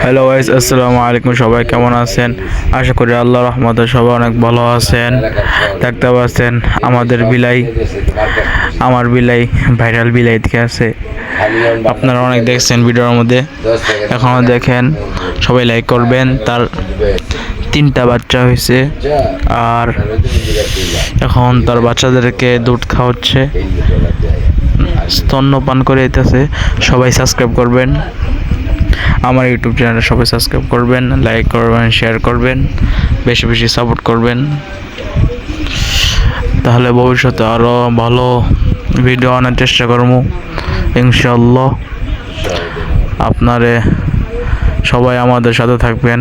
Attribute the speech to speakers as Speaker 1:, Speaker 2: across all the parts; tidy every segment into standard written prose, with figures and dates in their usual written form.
Speaker 1: Hello guys, আসসালামু আলাইকুম। সবাই কেমন আছেন? আশা করি আল্লাহর রহমতে সবাই অনেক ভালো আছেন। দেখতে পাচ্ছেন আমার বিলাই ভাইরাল বিলাই থেকে আছে। আপনারা অনেক দেখছেন ভিডিওর মধ্যে, এখনো দেখেন। সবাই লাইক করবেন। তার 3টা বাচ্চা হয়েছে, আর এখন তার বাচ্চাদেরকে দুধ খাওয়াচ্ছে, স্তন্যপান করে দিতেছে। সবাই সাবস্ক্রাইব করবেন আমার ইউটিউব চ্যানেলে, সবাই সাবস্ক্রাইব করবেন, লাইক করবেন, শেয়ার করবেন, বেশি বেশি সাপোর্ট করবেন। তাহলে ভবিষ্যতে আরও ভালো ভিডিও আনার চেষ্টা করবো ইনশাআল্লাহ। আপনারে সবাই আমাদের সাথে থাকবেন।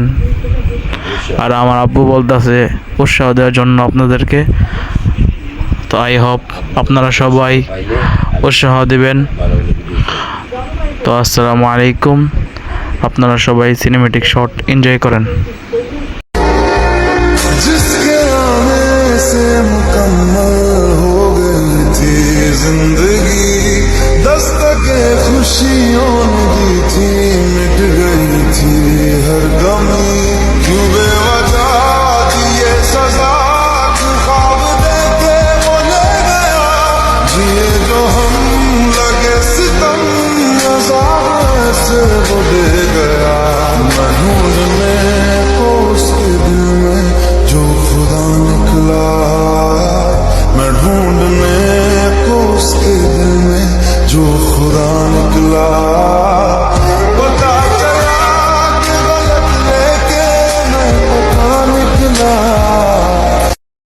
Speaker 1: আর আমার আব্বু বলতেছে উৎসাহ দেওয়ার জন্য আপনাদেরকে, তো আই হোপ আপনারা সবাই উৎসাহ দিবেন। তো আসসালামু আলাইকুম। আপনারা সবাই সিনেমেটিক শট এনজয় করেন।
Speaker 2: जिसके आने से मुकम्मल हो गई थी जिंदगी, दस्तके खुशियों ने दी थी, मिट गई थी हर गमी। क्यों बेवजह दिए सजा, क्यों ख्वाब देके वो ले गया, जिए जो हम लगे सितम, अज़ाब से वो दे गया। मैं ढूंढने को उसके दिल में जो खुदा निकला, मैं ढूंढने को उसके दिल में जो खुदा